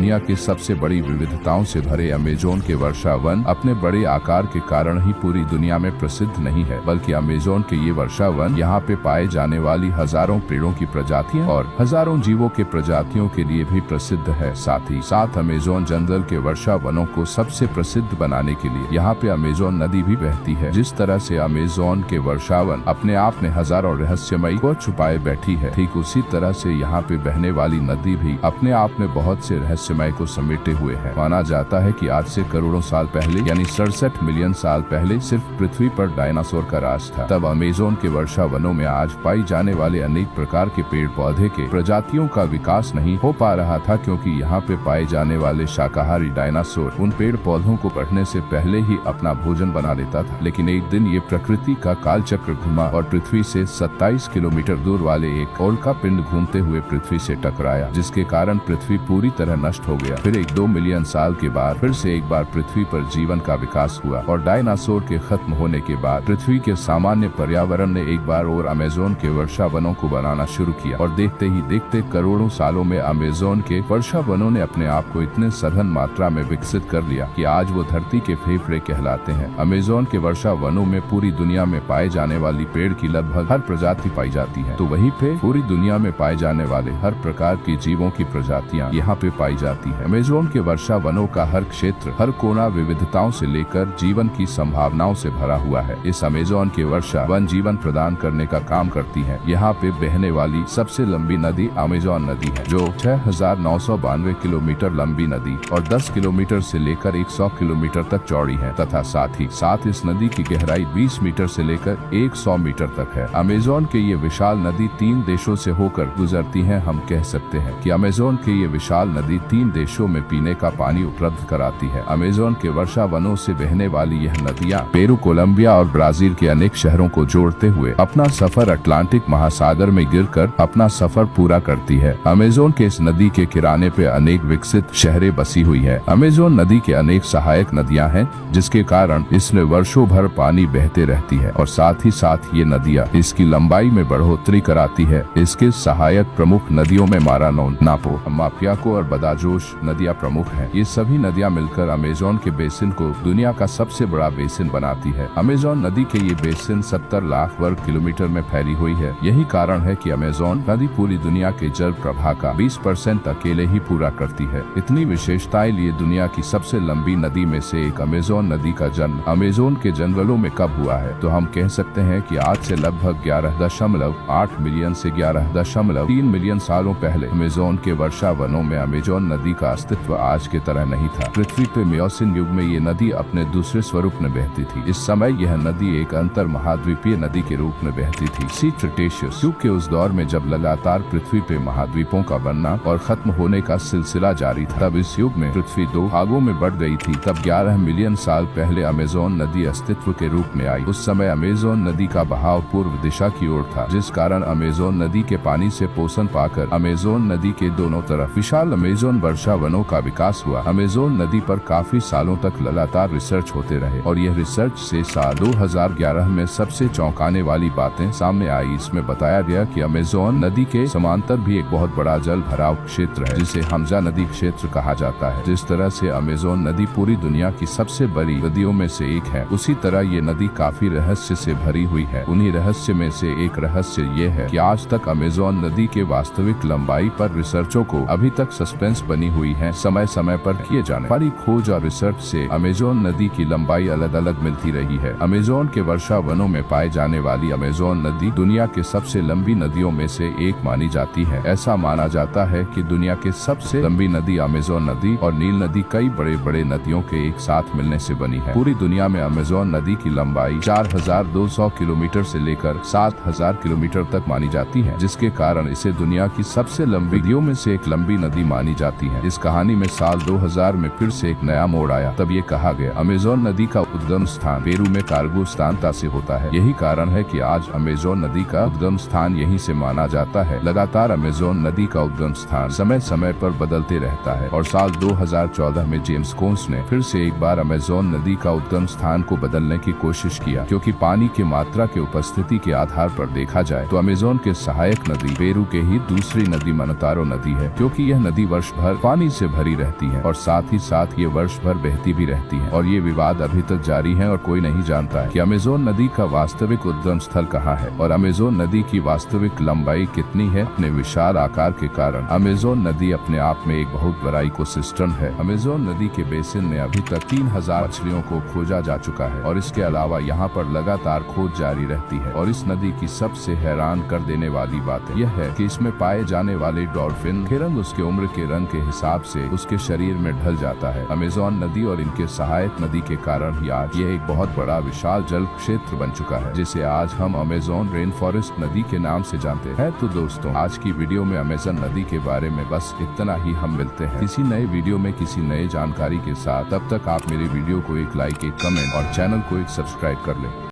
दुनिया के सबसे बड़ी विविधताओं से भरे अमेज़न के वर्षा वन अपने बड़े आकार के कारण ही पूरी दुनिया में प्रसिद्ध नहीं है, बल्कि अमेज़न के ये वर्षा वन यहाँ पे पाए जाने वाली हजारों पेड़ों की प्रजातियां और हजारों जीवों के प्रजातियों के लिए भी प्रसिद्ध है। साथ ही साथ अमेज़न जंगल के वर्षा वनों को सबसे प्रसिद्ध बनाने के लिए यहाँ पे अमेज़न नदी भी बहती है। जिस तरह से अमेज़न के वर्षा वन अपने आप में हजारों रहस्यमय को छुपाए बैठी है, ठीक उसी तरह से यहाँ पे बहने वाली नदी भी अपने आप में बहुत से रहस्यमय को समेटे हुए है। माना जाता है कि आज से करोड़ों साल पहले यानी 67 मिलियन साल पहले सिर्फ पृथ्वी पर डायनासोर का राज था। तब अमेज़न के वर्षा वनों में आज पाई जाने वाले अनेक प्रकार के पेड़ पौधे के प्रजातियों का विकास नहीं हो पा रहा था, क्योंकि यहाँ पे पाए जाने वाले शाकाहारी डायनासोर उन पेड़ पौधों को बढ़ने से पहले ही अपना भोजन बना लेता था। लेकिन एक दिन ये प्रकृति का काल चक्र घुमा और पृथ्वी से 27 किलोमीटर दूर वाले एक उल्का पिंड घूमते हुए पृथ्वी से टकराया, जिसके कारण पृथ्वी पूरी तरह नष्ट हो गया। फिर 2 मिलियन साल के बाद फिर से एक बार पृथ्वी पर जीवन का विकास हुआ और डायनासोर के खत्म होने के बाद पृथ्वी के सामान्य पर्यावरण ने एक बार और अमेज़न के वर्षा वनों को बनाना शुरू किया और देखते ही देखते करोड़ों सालों में अमेज़न के वर्षा वनों ने अपने आप को इतने सघन मात्रा में विकसित कर लिया कि आज वो धरती के फेफड़े कहलाते हैं। अमेज़न के वर्षा वनों में पूरी दुनिया में पाए जाने वाली पेड़ की लगभग हर प्रजाति पाई जाती है, तो वहीं पे पूरी दुनिया में पाए जाने वाले हर प्रकार की जीवों की प्रजातियां यहाँ पे पाई जाती है। अमेज़न के वर्षा वनों का हर क्षेत्र, हर कोना विविधताओं से लेकर जीवन की संभावनाओं से भरा हुआ है। इस अमेज़न के वर्षा वन जीवन प्रदान करने का काम करती है। यहाँ पे बहने वाली सबसे लंबी नदी अमेज़न नदी है, जो 6,992 किलोमीटर लंबी नदी और 10 किलोमीटर से लेकर 100 किलोमीटर तक चौड़ी है, तथा साथ ही साथ इस नदी की गहराई 20 मीटर से लेकर 100 मीटर तक है। अमेज़न के ये विशाल नदी 3 देशों से होकर गुजरती है। हम कह सकते हैं कि अमेज़न के ये विशाल नदी 3 देशों में पीने का पानी उपलब्ध कराती है। अमेज़न के वर्षा वनों से बहने वाली यह नदियाँ पेरू, कोलंबिया और ब्राजील के अनेक शहरों को जोड़ते हुए अपना सफर अटलांटिक महासागर में गिरकर अपना सफर पूरा करती है। अमेज़न के इस नदी के किनारे पे अनेक विकसित शहरें बसी हुई है। अमेज़न नदी के अनेक सहायक नदियां हैं, जिसके कारण इसमें वर्षों भर पानी बहते रहती है और साथ ही साथ ये नदियां इसकी लंबाई में बढ़ोतरी कराती है। इसके सहायक प्रमुख नदियों में मारानोन, नापो, मापियाको और बदाजोश नदियां प्रमुख हैं। ये सभी नदियां मिलकर अमेज़न के बेसिन को दुनिया का सबसे बड़ा बेसिन बनाती है। अमेज़न नदी के ये बेसिन 70 लाख वर्ग किलोमीटर में फैली हुई है। यही कारण है कि अमेज़न नदी पूरी दुनिया के जल प्रवाह का 20% अकेले ही पूरा करती है। इतनी विशेषताएं लिए दुनिया की सबसे लंबी नदी में से एक अमेज़न नदी का जन्म अमेज़न के जंगलों में कब हुआ है, तो हम कह सकते हैं कि आज से लगभग 11.8 मिलियन से 11.3 मिलियन सालों पहले अमेज़न के वर्षा वनों में अमेज़न नदी का अस्तित्व आज के तरह नहीं था। पृथ्वी पे मियोसीन युग में ये नदी अपने दूसरे स्वरूप में बहती थी। इस समय यह नदी एक अंतर महाद्वीपीय नदी के रूप में बहती थी। सी क्रिटेशियस युग के उस दौर में जब लगातार पृथ्वी पे महाद्वीपों का बनना और खत्म होने का सिलसिला जारी था, तब इस युग में पृथ्वी 2 भागों में बढ़ गई थी। तब 11 मिलियन साल पहले अमेज़न नदी अस्तित्व के रूप में आई। उस समय अमेज़न नदी का बहाव पूर्व दिशा की ओर था, जिस कारण अमेज़न नदी के पानी से पोषण पाकर अमेज़न नदी के दोनों तरफ विशाल अमेज़न वर्षा वनों का विकास हुआ। अमेज़न नदी पर काफी सालों तक लगातार रिसर्च होते रहे और यह रिसर्च से साल 2011 में सबसे चौंकाने वाली बातें सामने आई। इसमें बताया गया कि अमेज़न नदी के समांतर भी एक बहुत बड़ा जल भराव क्षेत्र है, जिसे हमजा नदी क्षेत्र कहा जाता है। जिस तरह से अमेज़न नदी पूरी दुनिया की सबसे बड़ी नदियों में से एक है, उसी तरह ये नदी काफी रहस्य से भरी हुई है। उन्हीं रहस्य में से एक रहस्य ये है कि आज तक अमेज़न नदी के वास्तविक लंबाई पर रिसर्चों को अभी तक सस्पेंस बनी हुई है। समय समय पर किए जाने वाली खोज और रिसर्च से अमेज़न नदी की लंबाई अलग अलग मिलती रही है। अमेज़न के वर्षा वनों में पाए जाने वाली अमेज़न नदी दुनिया के सबसे लंबी नदियों में से एक मानी जाती है। ऐसा माना जाता है कि दुनिया के सबसे लंबी नदी अमेज़न नदी और नील नदी कई बड़े बड़े नदियों के एक साथ मिलने से बनी है। पूरी दुनिया में अमेज़न नदी की लंबाई 4,200 किलोमीटर से लेकर 7,000 किलोमीटर तक मानी जाती है, जिसके कारण इसे दुनिया की सबसे लंबी नदियों में से एक लंबी नदी मानी जाती है। इस कहानी में साल 2000 में फिर से एक नया मोड़ आया। तब ये कहा गया अमेज़न नदी का उद्गम स्थान पेरू में कार्गोस्तानता से होता है। यही कारण है कि आज अमेज़न नदी का उद्गम स्थान यहीं से माना जाता है। लगातार अमेज़न नदी का उद्गम स्थान समय समय पर बदलते रहता है और साल 2014 में जेम्स कोन्स ने फिर से एक बार अमेज़न नदी का उद्गम स्थान को बदलने की कोशिश किया, क्योंकि पानी की मात्रा के उपस्थिति के आधार पर देखा जाए तो अमेज़न के सहायक नदी पेरू के ही दूसरी नदी मनतारो नदी है, क्योंकि यह नदी वर्ष भर पानी से भरी रहती है और साथ ही साथ ये वर्ष भर बहती भी रहती है। और ये विवाद अभी तक जारी है और कोई नहीं जानता है कि अमेज़न नदी का वास्तविक उद्गम स्थल कहाँ है और अमेज़न नदी की वास्तविक लंबाई कितनी है। अपने विशाल आकार के कारण अमेज़न नदी अपने आप में एक बहुत बड़ा इकोसिस्टम है। अमेज़न नदी के बेसिन में अभी तक 3000 मछलियों को खोजा जा चुका है और इसके अलावा यहाँ पर लगातार खोज जारी रहती है। और इस नदी की सबसे हैरान कर देने वाली बात यह है कि इसमें पाए जाने वाले डॉल्फिन के रंग उसके उम्र के रंग के हिसाब से उसके शरीर में ढल जाता है। अमेज़न नदी और इनके सहायक नदी के कारण ही आज यह एक बहुत बड़ा विशाल जल क्षेत्र बन चुका है, जिसे आज हम अमेज़न रेन फॉरेस्ट नदी के नाम से जानते हैं। तो दोस्तों, आज की वीडियो में अमेज़न नदी के बारे में बस इतना ही। हम मिलते हैं किसी नए वीडियो में किसी नए जानकारी के साथ। तब तक आप मेरे वीडियो को एक लाइक, एक कमेंट और चैनल को एक सब्सक्राइब कर लें।